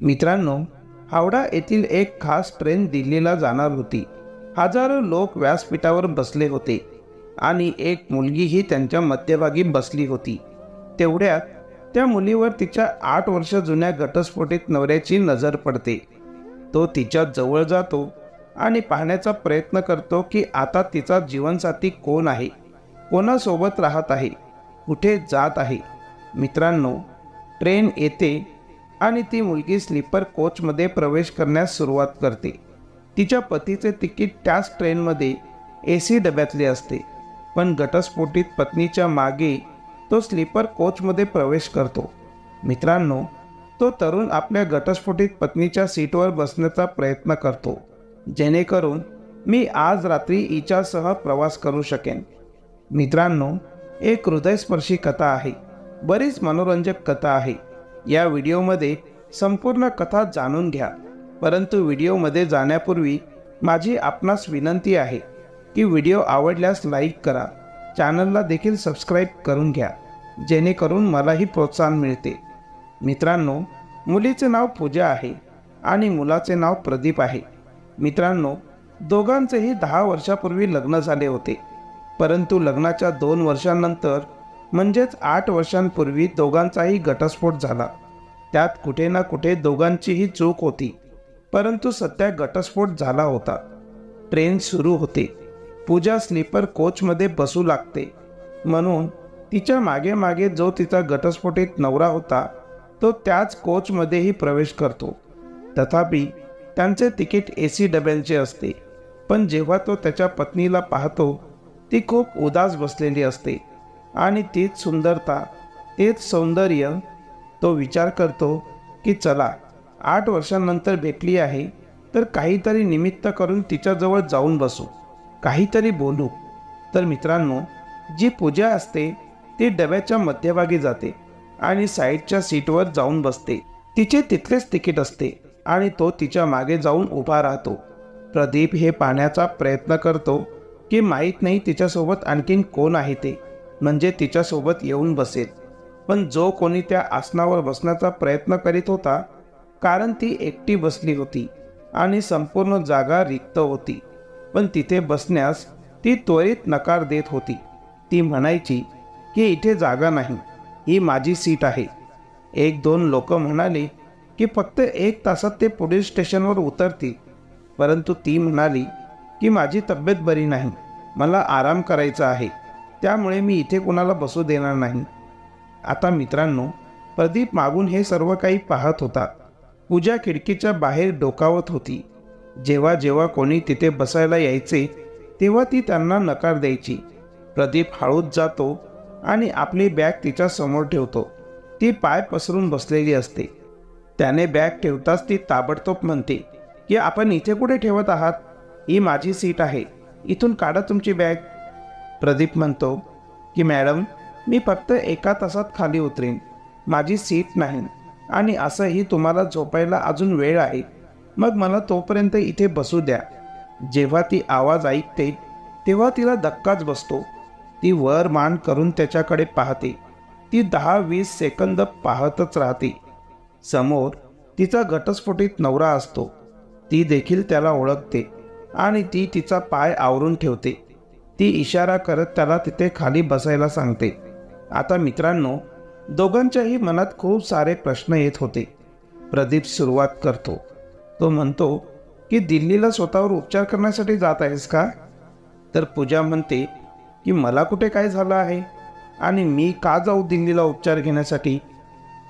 मित्रांनो, हावडा येथील एक खास ट्रेन दिल्लीला जाणार होती. हजारो लोक व्यासपीठावर बसले होते आणि एक मुलगीही त्यांच्या मध्यभागी बसली होती. तेवढ्यात त्या मुलीवर तिच्या 8 वर्ष जुन्या घटस्फोटित नवऱ्याची नजर पडते. तो तिच्या जवळ जातो आणि पाहण्याचा प्रयत्न करतो की आता तिचा जीवनसाथी कोण आहे, कोणासोबत राहत आहे, कुठे जात आहे. मित्रांनो, ट्रेन येते आणि ती मुलगी स्लीपर कोचमध्ये प्रवेश करण्यास सुरुवात करते. तिच्या पतीचे तिकीट त्याच ट्रेनमध्ये AC डब्यातले असते, पण घटस्फोटित पत्नीच्या मागे तो स्लीपर कोचमध्ये प्रवेश करतो. मित्रांनो, तो तरुण आपल्या घटस्फोटित पत्नीच्या सीटवर बसण्याचा प्रयत्न करतो, जेणेकरून मी आज रात्री हिच्यासह प्रवास करू शकेन. मित्रांनो, एक हृदयस्पर्शी कथा आहे, बरीच मनोरंजक कथा आहे. या व्हिडिओमध्ये संपूर्ण कथा जाणून घ्या. परंतु व्हिडिओमध्ये जाण्यापूर्वी माझी आपणास विनंती आहे की व्हिडिओ आवडल्यास लाईक करा, चॅनलला देखील सबस्क्राईब करून घ्या, जेणेकरून मलाही प्रोत्साहन मिळते. मित्रांनो, मुलीचे नाव पूजा आहे आणि मुलाचे नाव प्रदीप आहे. मित्रांनो, दोघांचेही 10 वर्षापूर्वी लग्न झाले होते. परंतु लग्नाच्या 2 वर्षांनंतर म्हणजेच 8 वर्षांपूर्वी दोघांचाही घटस्फोट झाला. त्यात कुठे ना कुठे दोघांचीही चूक होती, परंतु सध्या घटस्फोट झाला होता. ट्रेन सुरू होते. पूजा स्लीपर कोचमध्ये बसू लागते, म्हणून तिच्या मागे मागे जो तिचा घटस्फोटित नवरा होता तो त्याच कोचमध्येही प्रवेश करतो. तथापि त्यांचे तिकीट AC डब्यांचे असते. पण जेव्हा तो त्याच्या पत्नीला पाहतो, ती खूप उदास बसलेली असते आणि तीच सुंदरता, तेच सौंदर्य. तो विचार करतो की चला, 8 वर्षांनंतर भेटली आहे तर काहीतरी निमित्त करून तिच्याजवळ जाऊन बसू, काहीतरी बोलू. तर मित्रांनो, जी पूजा असते ती डब्याच्या मध्यभागी जाते आणि साईडच्या सीटवर जाऊन बसते. तिचे तिथलेच तिकीट असते आणि तो तिच्या मागे जाऊन उभा राहतो. प्रदीप हे पाहण्याचा प्रयत्न करतो की माहीत नाही तिच्यासोबत आणखीन कोण आहे ते, म्हणजे तिच्यासोबत येऊन बसेल. पण जो कोणी त्या आसनावर बसण्याचा प्रयत्न करीत होता, कारण ती एकटी बसली होती आणि संपूर्ण जागा रिक्त होती, पण तिथे बसण्यास ती त्वरित नकार देत होती. ती म्हणायची की इथे जागा नाही, ही माझी सीट आहे. 1-2 लोक म्हणाले की फक्त 1 तासात ते पुढील स्टेशनवर उतरतील. परंतु ती म्हणाली की माझी तब्येत बरी नाही, मला आराम करायचा आहे, त्यामुळे मी इथे कोणाला बसू देणार नाही. आता मित्रांनो, प्रदीप मागून हे सर्व काही पाहत होता. पूजा खिडकीच्या बाहेर डोकावत होती. जेव्हा जेव्हा कोणी तिथे बसायला यायचे तेव्हा ती त्यांना नकार द्यायची. प्रदीप हळूच जातो आणि आपली बॅग तिच्या समोर ठेवतो. ती पाय पसरून बसलेली असते. त्याने बॅग ठेवताच ती ताबडतोब म्हणते की आपण इथे कुठे ठेवत आहात, ही माझी सीट आहे, इथून काढा तुमची बॅग. प्रदीप म्हणतो की मॅडम, मी फक्त 1 तासात खाली उतरेन, माझी सीट नाही आणि असंही तुम्हाला झोपायला अजून वेळ आहे, मग मला तोपर्यंत इथे बसू द्या. जेव्हा ती आवाज ऐकते तेव्हा तिला धक्काच बसतो. ती वर मान करून त्याच्याकडे पाहते. ती 10-20 सेकंद पाहतच राहते. समोर तिचा घटस्फोटित नवरा असतो. ती देखील त्याला ओळखते आणि ती तिचा पाय आवरून ठेवते. ती इशारा करत त्याला तिथे खाली बसायला सांगते. आता मित्रांनो, दोघांच्याही मनात खूप सारे प्रश्न येत होते. प्रदीप सुरुवात करतो. तो म्हणतो की दिल्लीला स्वतःवर उपचार करण्यासाठी जात आहेस का? तर पूजा म्हणते की मला कुठे काय झालं आहे आणि मी का जाऊ दिल्लीला उपचार घेण्यासाठी?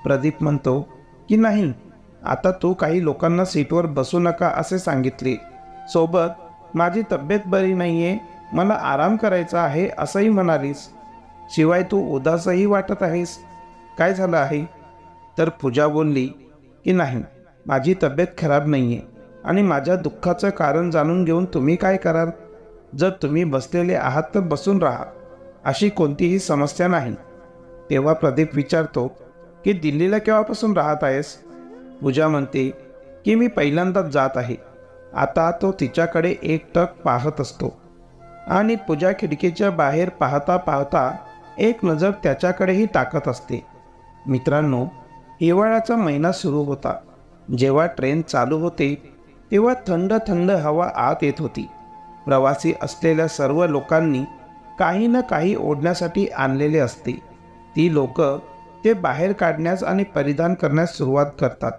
प्रदीप म्हणतो की नाही, आता तू काही लोकांना सीटवर बसू नका असे सांगितले, सोबत माझी तब्येत बरी नाही आहे, मला आराम करायचा आहे असंही म्हणालीस. शिवाय तू उदासही वाटत आहेस, काय झालं आहे? तर पूजा बोलली की नाही, माझी तब्येत खराब नाही आहे आणि माझ्या दुःखाचं कारण जाणून घेऊन तुम्ही काय कराल? जर तुम्ही बसलेले आहात तर बसून राहा, अशी कोणतीही समस्या नाही. तेव्हा प्रदीप विचारतो की दिल्लीला केव्हापासून राहत आहेस? पूजा म्हणते की मी पहिल्यांदाच जात आहे. आता तो तिच्याकडे एकटक पाहत असतो आणि पूजा खिडकीच्या बाहेर पाहता पाहता एक नजर त्याच्याकडेही टाकत असते. मित्रांनो, हिवाळ्याचा महिना सुरू होता. जेव्हा ट्रेन चालू होते तेव्हा थंड थंड हवा आत येत होती. प्रवासी असलेल्या सर्व लोकांनी काही ना काही ओढण्यासाठी आणलेले असते. ती लोक ते बाहेर काढण्यास आणि परिधान करण्यास सुरुवात करतात.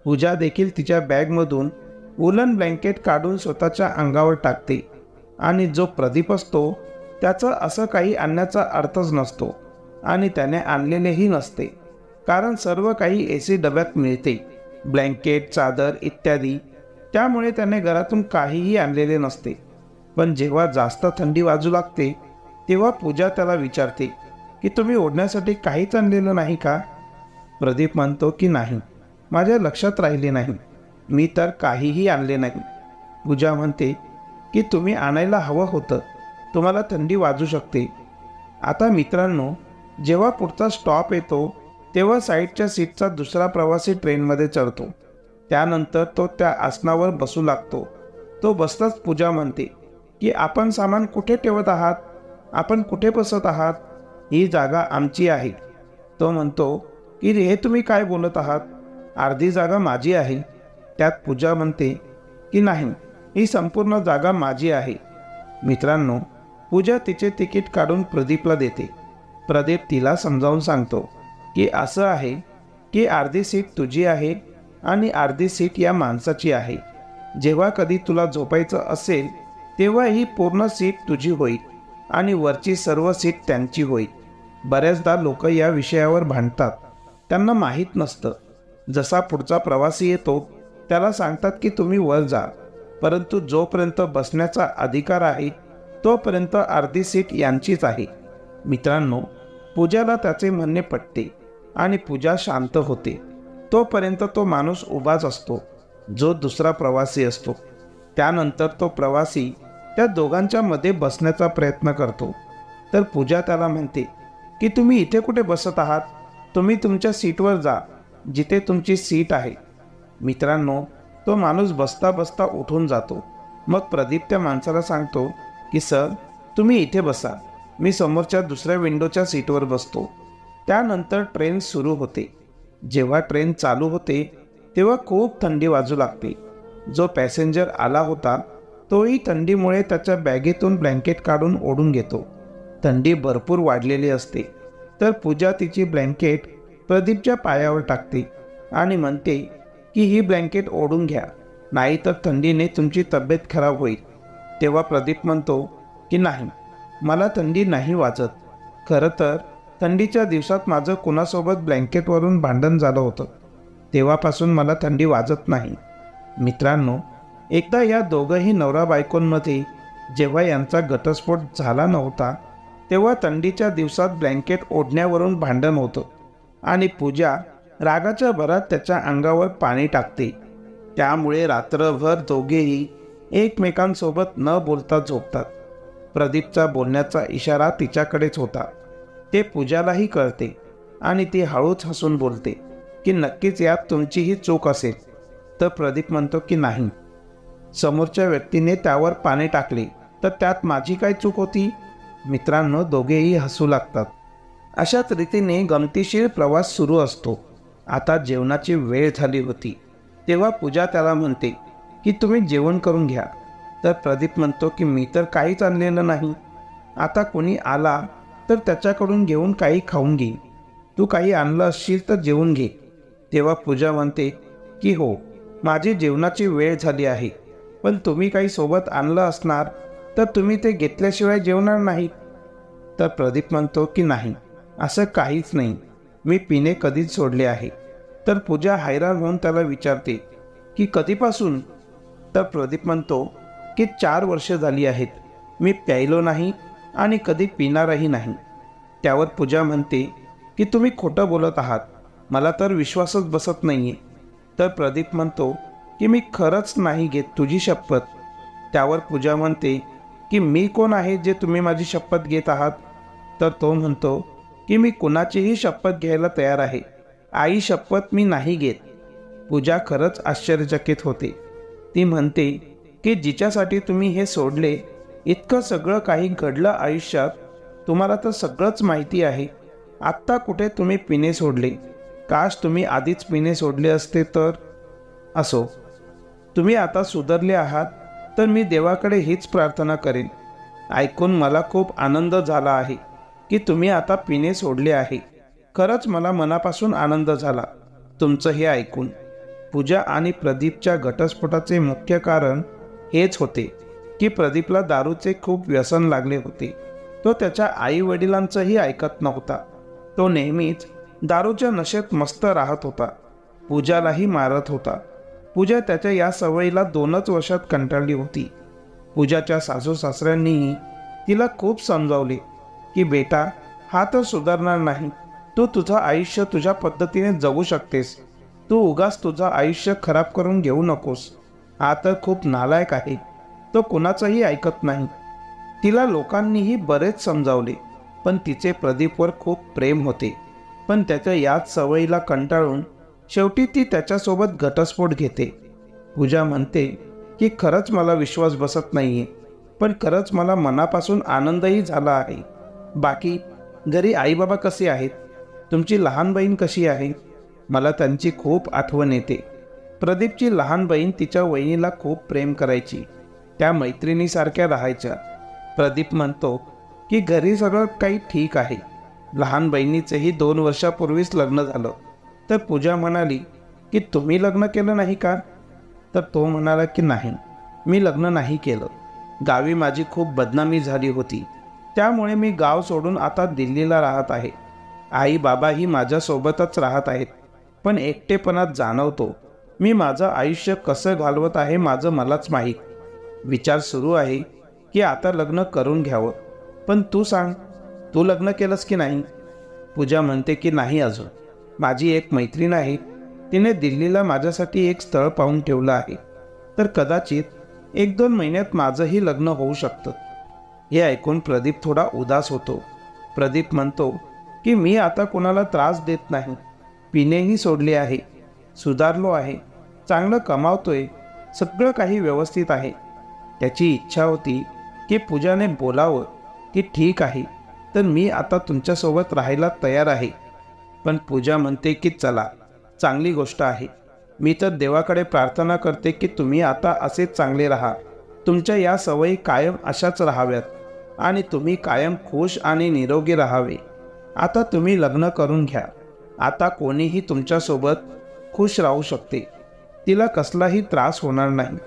पूजा देखील तिच्या बॅगमधून वूलन ब्लँकेट काढून स्वतःच्या अंगावर टाकते आणि जो प्रदीप असतो त्याचं असं काही आणण्याचा अर्थच नसतो आणि त्याने आणलेलेही नसते, कारण सर्व काही एसी डब्यात मिळते, ब्लँकेट, चादर इत्यादी. त्यामुळे त्याने घरातून काहीही आणलेले नसते. पण जेव्हा जास्त थंडी वाजू लागते तेव्हा पूजा त्याला विचारते की तुम्ही ओढण्यासाठी काहीच आणलेलं नाही का? प्रदीप म्हणतो की नाही, माझ्या लक्षात राहिले नाही, मी तर काहीही आणले नाही. पूजा म्हणते की तुम्ही आणायला हवं होतं, तुम्हाला थंडी वाजू शकते. आता मित्रांनो, जेव्हा पुढचा स्टॉप येतो तेव्हा साईडच्या सीटचा दुसरा प्रवासी ट्रेनमध्ये चढतो. त्यानंतर तो त्या आसनावर बसू लागतो. तो बसताच पूजा म्हणते की आपण सामान कुठे ठेवत आहात? आपण कुठे बसत आहात? ही जागा आमची आहे. तो म्हणतो की हे तुम्ही काय बोलत आहात? अर्धी जागा माझी आहे. त्यात पूजा म्हणते की नाही, ही संपूर्ण जागा माझी आहे. मित्रांनो, पूजा तिचे तिकीट काढून प्रदीपला देते. प्रदीप तिला समजावून सांगतो की असं आहे की अर्धी सीट तुझी आहे आणि अर्धी सीट या माणसाची आहे. जेव्हा कधी तुला झोपायचं असेल तेव्हा ही पूर्ण सीट तुझी होईल आणि वरची सर्व सीट त्यांची होईल. बऱ्याचदा लोक या विषयावर भांडतात. त्यांना माहीत नसतं. जसा पुढचा प्रवासी येतो त्याला सांगतात की तुम्ही वर जा, परंतु जोपर्यंत बसण्याचा अधिकार आहे तोपर्यंत अर्धी सीट यांचीच आहे. मित्रांनो, पूजाला त्याचे म्हणणे पटते आणि पूजा शांत होते. तोपर्यंत तो माणूस उभाच असतो जो दुसरा प्रवासी असतो. त्यानंतर तो प्रवासी त्या दोघांच्या मध्ये बसण्याचा प्रयत्न करतो. तर पूजा त्याला म्हणते की तुम्ही इथे कुठे बसत आहात? तुम्ही तुमच्या सीटवर जा, जिथे तुमची सीट आहे. मित्रांनो, तो माणूस बसता बसता उठून जातो. मग प्रदीप त्या माणसाला सांगतो की सर, तुम्ही इथे बसा, मी समोरच्या दुसऱ्या विंडोच्या सीटवर बसतो. त्यानंतर ट्रेन सुरू होते. जेव्हा ट्रेन चालू होते तेव्हा खूप थंडी वाजू लागते. जो पॅसेंजर आला होता तोही थंडीमुळे त्याच्या बॅगेतून ब्लँकेट काढून ओढून घेतो. थंडी भरपूर वाढलेली असते. तर पूजा तिची ब्लँकेट प्रदीपच्या पायावर टाकते आणि म्हणते की ही ब्लँकेट ओढून घ्या, नाहीतर थंडीने तुमची तब्येत खराब होईल. तेव्हा प्रदीप म्हणतो की नाही, मला थंडी नाही वाजत. खरं तर थंडीच्या दिवसात माझं कुणासोबत ब्लँकेटवरून भांडण झालं होतं, तेव्हापासून मला थंडी वाजत नाही. मित्रांनो, एकदा या दोघंही नवरा बायकोंमध्ये जेव्हा यांचा घटस्फोट झाला नव्हता तेव्हा थंडीच्या दिवसात ब्लँकेट ओढण्यावरून भांडण होतं आणि पूजा रागाच्या भरात त्याच्या अंगावर पाणी टाकते. त्यामुळे रात्रभर दोघेही एकमेकांसोबत न बोलता झोपतात. प्रदीपचा बोलण्याचा इशारा तिच्याकडेच होता. ते पूजालाही कळते आणि ती हळूच हसून बोलते की नक्कीच यात तुमचीही चूक असेल. तर प्रदीप म्हणतो की नाही, समोरच्या व्यक्तीने त्यावर पाणी टाकले तर त्यात माझी काय चूक होती? मित्रांनो, दोघेही हसू लागतात. अशाच रीतीने गमतीशीर प्रवास सुरू असतो. आता जेवणाची वेळ झाली होती. तेव्हा पूजा त्याला म्हणते की तुम्ही जेवण करून घ्या. तर प्रदीप म्हणतो की मी तर काहीच आणलेलं नाही. आता कोणी आला तर त्याच्याकडून घेऊन काही खाऊन घे. तू काही आणलं असशील तर जेवून घे. तेव्हा पूजा म्हणते की हो, माझी जेवणाची वेळ झाली आहे, पण तुम्ही काही सोबत आणलं असणार तर तुम्ही ते घेतल्याशिवाय जेवणार नाहीत. तर प्रदीप म्हणतो की नाही, असं काहीच नाही, मी पिणे कधीच सोडले आहे. तर पूजा हैराण होऊन त्याला विचारते की कधीपासून? तर प्रदीप म्हणतो की 4 वर्ष झाली आहेत, मी प्यायलो नाही आणि कधी पिणारही नाही. त्यावर पूजा म्हणते की तुम्ही खोटं बोलत आहात, मला तर विश्वासच बसत नाही आहे. तर प्रदीप म्हणतो की मी खरंच नाही घेत, तुझी शपथ. त्यावर पूजा म्हणते की मी कोण आहे जे तुम्ही माझी शपथ घेत आहात? तर तो म्हणतो की मी कुणाचीही शपथ घ्यायला तयार आहे, आई शपथ मी नाही घेत. पूजा खरंच आश्चर्यचकित होते. ती म्हणते की जिच्यासाठी तुम्ही हे सोडले, इतकं सगळं काही घडलं आयुष्यात, तुम्हाला तर सगळंच माहिती आहे. आत्ता कुठे तुम्ही पिणे सोडले? काश तुम्ही आधीच पिणे सोडले असते तर. असो, तुम्ही आता सुधारले आहात तर मी देवाकडे हीच प्रार्थना करेन. ऐकून मला खूप आनंद झाला आहे की तुम्ही आता पिणे सोडले आहे. खरंच मला मनापासून आनंद झाला तुमचं हे ऐकून. पूजा आणि प्रदीपच्या घटस्फोटाचे मुख्य कारण हेच होते की प्रदीपला दारूचे खूप व्यसन लागले होते. तो त्याच्या आई वडिलांचंही ऐकत नव्हता. तो नेहमीच दारूच्या नशेत मस्त राहत होता. पूजालाही मारत होता. पूजा त्याच्या या सवयीला 2च वर्षात कंटाळली होती. पूजाच्या सासू सासऱ्यांनीही तिला खूप समजावले की बेटा, हा तर सुधारणार नाही. तू तुझं आयुष्य तुझ्या पद्धतीने जगू शकतेस. तू उगाच तुझं आयुष्य खराब करून घेऊ नकोस. हा तर खूप नालायक आहे. तो कुणाचंही ऐकत नाही. तिला लोकांनीही बरेच समजावले, पण तिचे प्रदीपवर खूप प्रेम होते. पण त्याच्या याच सवयीला कंटाळून शेवटी ती त्याच्यासोबत घटस्फोट घेते. पूजा म्हणते की खरंच मला विश्वास बसत नाहीये, पण खरंच मला मनापासून आनंदही झाला आहे. बाकी घरी आईबाबा कसे आहेत? तुमची लहान बहीण कशी आहे? मला त्यांची खूप आठवण येते. प्रदीपची लहान बहीण तिच्या वहिनीला खूप प्रेम करायची. त्या मैत्रिणीसारख्या राहायच्या. प्रदीप म्हणतो की घरी सगळं काही ठीक आहे. लहान बहिणीचेही 2 वर्षापूर्वीच लग्न झालं. तर पूजा म्हणाली की तुम्ही लग्न केलं नाही का? तर तो म्हणाला की नाही, मी लग्न नाही केलं. गावी माझी खूप बदनामी झाली होती, त्यामुळे मी गाव सोडून आता दिल्लीला राहत आहे. आई बाबाही माझ्यासोबतच राहत आहेत, पण एकटेपणात जाणवतो. मी माझं आयुष्य कसं घालवत आहे माझं मलाच माहीत. विचार सुरू आहे की आता लग्न करून घ्यावं. पण तू सांग, तू लग्न केलंस की नाही? पूजा म्हणते की नाही अजून. माझी एक मैत्रीण आहे, तिने दिल्लीला माझ्यासाठी एक स्थळ पाहून ठेवलं आहे. तर कदाचित 1-2 महिन्यात माझंही लग्न होऊ शकतं. हे ऐकून प्रदीप थोडा उदास होतो. प्रदीप म्हणतो की मी आता कोणाला त्रास देत नाही. पिणेही सोडले आहे. सुधारलो आहे. चांगलं कमावतोय. सगळं काही व्यवस्थित आहे. त्याची इच्छा होती की पूजाने बोलावं की ठीक आहे, तर मी आता तुमच्यासोबत राहायला तयार आहे. पण पूजा म्हणते की चला, चांगली गोष्ट आहे. मी तर देवाकडे प्रार्थना करते की तुम्ही आता असेच चांगले राहा. तुमच्या या सवयी कायम अशाच राहाव्यात आणि तुम्ही कायम खुश आणि निरोगी राहावे. आता तुम्ही लग्न करून घ्या. आता कोणीही तुमच्यासोबत खुश राहू शकते. तिला कसलाही त्रास होणार नाही.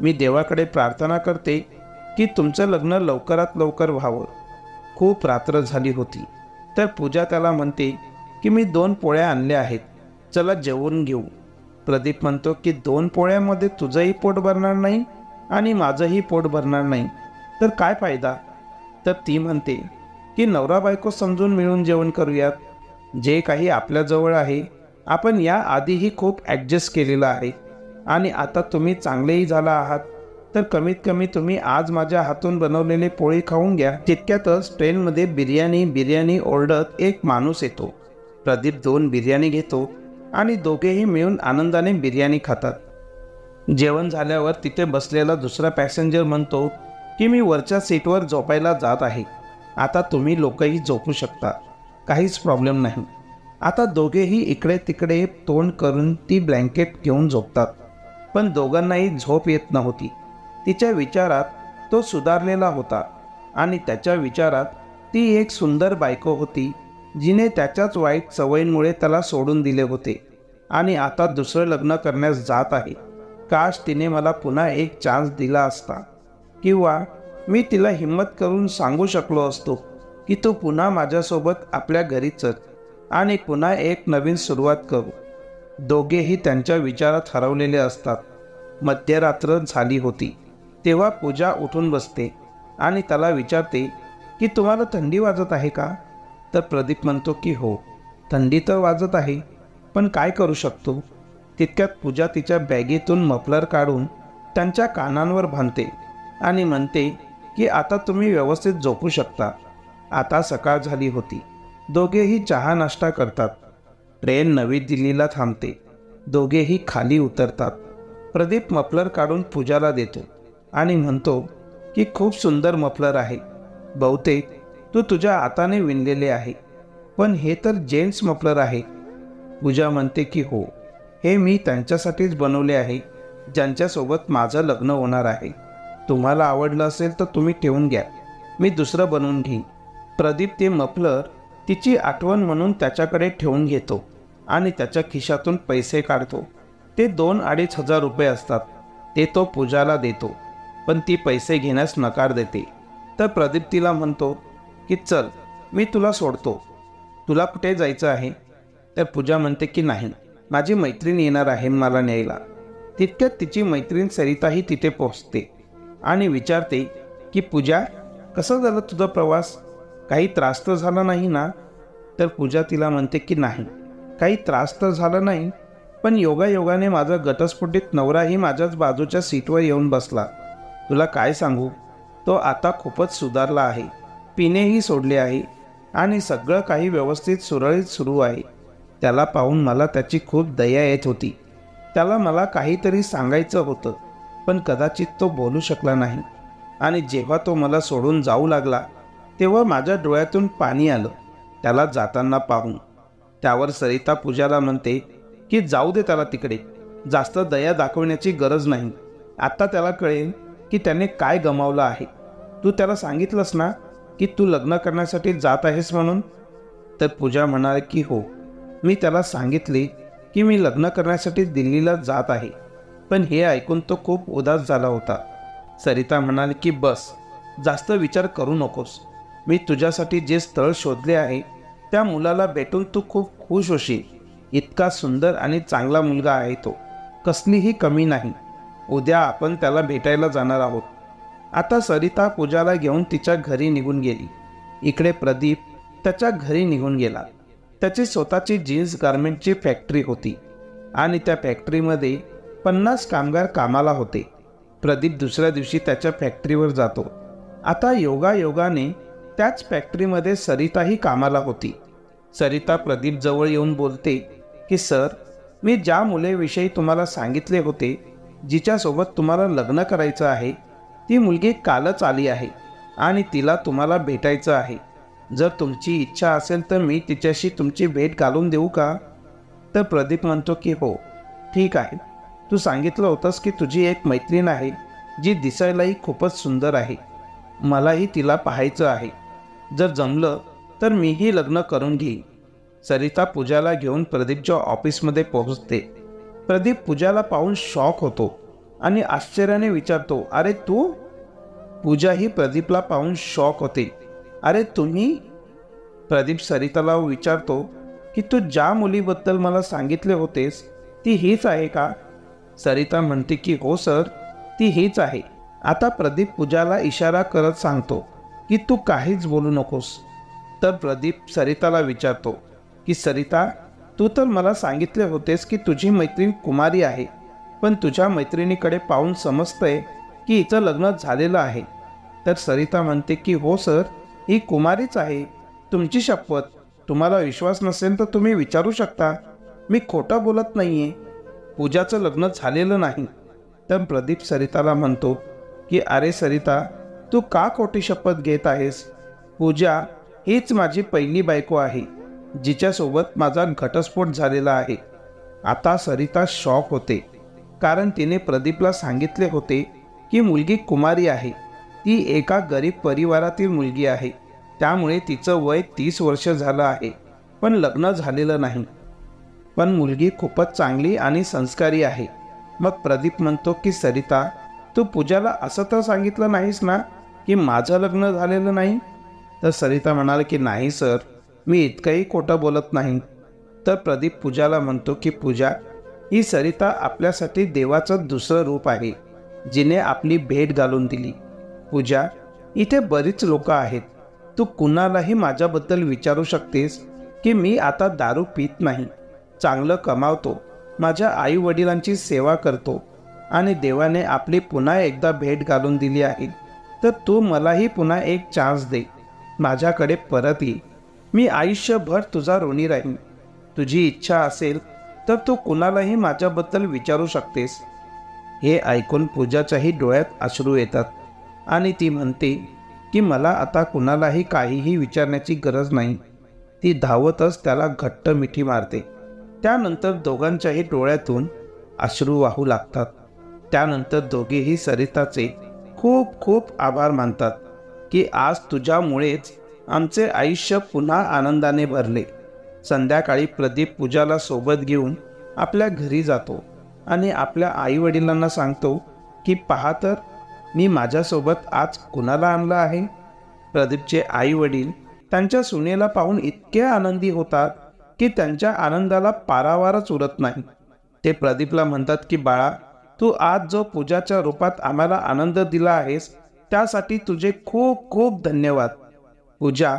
मी देवाकडे प्रार्थना करते की तुमचं लग्न लवकरात लवकर व्हावं. खूप रात्र झाली होती. तर पूजा त्याला म्हणते की मी 2 पोळ्या आणल्या आहेत, चला जेवून घेऊ. प्रदीप म्हणतो की 2 पोळ्यामध्ये तुझंही पोट भरणार नाही आणि माझंही पोट भरणार नाही, तर काय फायदा? तर ती म्हणते की नवरा बायको समजून मिळून जेवण करूयात. जे काही आपल्याजवळ आहे आपण या आधीही खूप ॲडजस्ट केलेलं आहे आणि आता तुम्ही चांगलेही झाला आहात, तर कमीत कमी तुम्ही आज माझ्या हातून बनवलेले पोळी खाऊन घ्या. तितक्यातच ट्रेनमध्ये बिर्याणी ओरडत एक माणूस येतो. प्रदीप 2 बिर्याणी घेतो आणि दोघेही मिळून आनंदाने बिर्याणी खातात. जेवण झाल्यावर तिथे बसलेला दुसरा पॅसेंजर म्हणतो की मी वरच्या सीटवर झोपायला जात आहे. आता तुम्ही लोकही झोपू शकता, काहीच प्रॉब्लेम नाही. आता दोघेही इकडे तिकडे तोंड करून ती ब्लँकेट घेऊन झोपतात. पण दोघांनाही झोप येत नव्हती. तिच्या विचारात तो सुधारलेला होता आणि त्याच्या विचारात ती एक सुंदर बायको होती, जिने त्याच्याच वाईट सवयींमुळे त्याला सोडून दिले होते आणि आता दुसरं लग्न करण्यास जात आहे. काश तिने मला पुन्हा एक चान्स दिला असता, किंवा मी तिला हिम्मत करून सांगू शकलो असतो की तू पुन्हा माझ्यासोबत आपल्या घरी चल आणि पुन्हा एक नवीन सुरुवात करू. दोघेही त्यांच्या विचारात हरवलेले असतात. मध्यरात्र झाली होती. तेव्हा पूजा उठून बसते आणि त्याला विचारते की तुम्हाला थंडी वाजत आहे का? तर प्रदीप म्हणतो की हो, थंडी तर वाजत आहे, पण काय करू शकतो. तितक्यात पूजा तिच्या बॅगेतून मफलर काढून त्यांच्या कानांवर बांधते आणि म्हणते की आता तुम्ही व्यवस्थित झोपू शकता. आता सकाळ झाली होती. दोघेही चहा नाश्ता करतात. ट्रेन नवी दिल्लीला थांबते. दोघेही खाली उतरतात. प्रदीप मफलर काढून पूजाला देतो आणि म्हणतो की खूप सुंदर मफलर आहे. बहुतेक तू तुझ्या हाताने विणलेले आहे, पण हे तर जेंट्स मफलर आहे. पूजा म्हणते की हो, हे मी त्यांच्यासाठीच बनवले आहे ज्यांच्यासोबत माझं लग्न होणार आहे. तुम्हाला आवडलं असेल तर तुम्ही ठेवून घ्या, मी दुसरं बनवून घेईन. प्रदीप ते मफलर तिची आठवण म्हणून त्याच्याकडे ठेवून घेतो आणि त्याच्या खिशातून पैसे काढतो. ते 2-2.5 हजार रुपये असतात. ते तो पूजाला देतो, पण ती पैसे घेण्यास नकार देते. तर प्रदीप तिला म्हणतो की चल, मी तुला सोडतो, तुला कुठे जायचं आहे? तर पूजा म्हणते की नाही, माझी मैत्रीण येणार आहे मला न्यायला. तितक्यात तिची मैत्रीण सरिताही तिथे पोहोचते आणि विचारते की पूजा, कसं झालं तुझा प्रवास? काही त्रास तर झाला नाही ना? तर पूजा तिला म्हणते की नाही, काही त्रास तर झाला नाही, पण योगायोगाने माझा घटस्फोटित नवराही माझ्याच बाजूच्या सीटवर येऊन बसला. तुला काय सांगू, तो आता खूपच सुधारला आहे, पिणेही सोडले आहे आणि सगळं काही व्यवस्थित सुरळीत सुरू आहे. त्याला पाहून मला त्याची खूप दया येत होती. त्याला मला काहीतरी सांगायचं होतं, पण कदाचित तो बोलू शकला नाही. आणि जेव्हा तो मला सोडून जाऊ लागला तेव्हा माझ्या डोळ्यातून पाणी आलं त्याला जाताना पाहून. त्यावर सरिता पूजाला म्हणते की जाऊ दे त्याला तिकडे, जास्त दया दाखवण्याची गरज नाही. आता त्याला कळेल की त्याने काय गमावलं आहे. तू त्याला सांगितलंस ना की तू लग्न करण्यासाठी जात आहेस म्हणून? तर पूजा म्हणाली की हो, मी त्याला सांगितले की मी लग्न करण्यासाठी दिल्लीला जात आहे. पण हे ऐकून तो खूप उदास झाला होता. सरिता म्हणाली की बस, जास्त विचार करू नकोस. मी तुझ्यासाठी जे स्थळ शोधले आहे त्या मुलाला भेटून तू खूप खुश होशील. इतका सुंदर आणि चांगला मुलगा आहे तो, कसलीही कमी नाही. उद्या आपण त्याला भेटायला जाणार आहोत. आता सरिता पूजाला घेऊन तिच्या घरी निघून गेली. इकडे प्रदीप त्याच्या घरी निघून गेला. त्याची स्वतःची जीन्स गारमेंटची फॅक्टरी होती आणि त्या फॅक्टरीमध्ये 50 कामगार कामाला होते. प्रदीप दुसऱ्या दिवशी त्याच्या फॅक्टरीवर जातो. आता योगायोगाने त्याच फॅक्टरीमध्ये सरिताही कामाला होती. सरिता प्रदीप जवळ येऊन बोलते की सर, मी ज्या मुलीविषयी तुम्हाला सांगितले होते, जिच्यासोबत तुम्हाला लग्न करायचं आहे, ती मुलगी कालच आली आहे आणि तिला तुम्हाला भेटायचं आहे. जर तुमची इच्छा असेल तर मी तिच्याशी तुमची भेट घालून देऊ का? तर प्रदीप म्हणतो की हो, ठीक आहे. तू सांगितलं होतंस की तुझी एक मैत्रीण आहे जी दिसायलाही खूपच सुंदर आहे. मलाही तिला पाहायचं आहे. जर जमलं तर मीही लग्न करून घेईन. सरिता पूजाला घेऊन प्रदीपच्या ऑफिसमध्ये पोहोचते. प्रदीप पूजाला पाहून शॉक होतो आणि आश्चर्याने विचारतो, अरे तू? पूजाही प्रदीपला पाहून शॉक होते. अरे तुम्ही? प्रदीप सरिताला विचारतो की तू ज्या मुलीबद्दल मला सांगितले होतेस ती हीच आहे का? सरिता म्हणते की हो सर, ती हीच आहे. आता प्रदीप पूजाला इशारा करत सांगतो की तू काहीच बोलू नकोस. तर प्रदीप सरिताला विचारतो की सरिता, तू तर मला सांगितले होतेस की तुझी मैत्रीण कुमारी आहे, पण तुझ्या मैत्रिणीकडे पाहून समजतंय की हिचं लग्न झालेलं आहे. तर सरिता म्हणते की हो सर, ही कुमारीच आहे. तुमची शपथ, तुम्हाला विश्वास नसेल तर तुम्ही विचारू शकता. मी खोटं बोलत नाहीये. पूजाचं लग्न झालेलं नाही. तर प्रदीप सरिताला म्हणतो की अरे सरिता, तू का खोटी शपथ घेत आहेस? पूजा हीच माझी पहिली बायको आहे, जिच्यासोबत माझा घटस्फोट झालेला आहे. आता सरिता शॉक होते, कारण तिने प्रदीपला सांगितले होते की मुलगी कुमारी आहे. ती एका गरीब परिवारातील मुलगी आहे, त्यामुळे तिचं वय 30 वर्ष झालं आहे, पण लग्न झालेलं नाही. पण मुलगी खूपच चांगली आणि संस्कारी आहे. मग प्रदीप म्हणतो की सरिता, तू पूजाला असं तर सांगितलं नाहीस ना की माझं लग्न झालेलं नाही? तर सरिता म्हणाले की नाही सर, मी इतकंही खोटं बोलत नाही. तर प्रदीप पूजाला म्हणतो की पूजा, ही सरिता आपल्यासाठी देवाचं दुसरं रूप आहे, जिने आपली भेट घालून दिली. पूजा, इथे बरीच लोक आहेत. तू कुणालाही माझ्याबद्दल विचारू शकतेस की मी आता दारू पित नाही, चांगलं कमावतो, माझ्या आई वडिलांची सेवा करतो आणि देवाने आपली पुन्हा एकदा भेट घालून दिली आहे. तर तू मलाही पुन्हा एक चान्स दे, माझ्याकडे परत ये. मी आयुष्यभर तुझा ऋणी राहीन. तुझी इच्छा असेल तर तू कुणालाही माझ्याबद्दल विचारू शकतेस. हे ऐकून पूजाच्याही डोळ्यात अश्रू येतात आणि ती म्हणते की मला आता कुणालाही काहीही विचारण्याची गरज नाही. ती धावतच त्याला घट्ट मिठी मारते त्यानंतर दोघांच्याही डोळ्यातून अश्रू वाहू लागतात. त्यानंतर दोघेही सरिताचे खूप खूप आभार मानतात की आज तुझ्यामुळेच आमचे आयुष्य पुन्हा आनंदाने भरले. संध्याकाळी प्रदीप पूजाला सोबत घेऊन आपल्या घरी जातो आणि आपल्या आईवडिलांना सांगतो की पहा तर, मी माझ्यासोबत आज कुणाला आणलं आहे. प्रदीपचे आईवडील त्यांच्या सुनेला पाहून इतके आनंदी होतात की त्यांच्या आनंदाला पारावारच उरत नाही. ते प्रदीपला म्हणतात की बाळा, तू आज जो पूजाच्या रूपात आम्हाला आनंद दिला आहेस त्यासाठी तुझे खूप खूप धन्यवाद. पूजा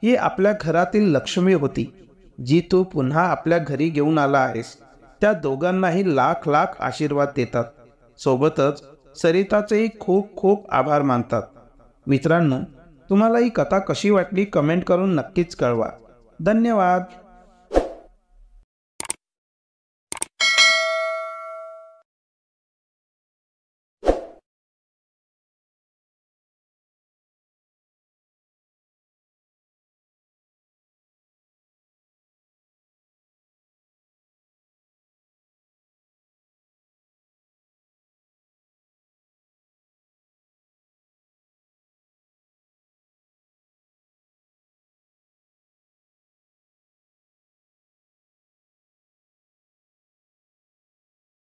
ही आपल्या घरातील लक्ष्मी होती, जी तू पुन्हा आपल्या घरी घेऊन आला आहेस. त्या दोघांनाही लाख लाख आशीर्वाद देतात. सोबतच सरिताचेही खूप खूप आभार मानतात. मित्रांनो, तुम्हाला ही कथा कशी वाटली कमेंट करून नक्कीच कळवा. धन्यवाद.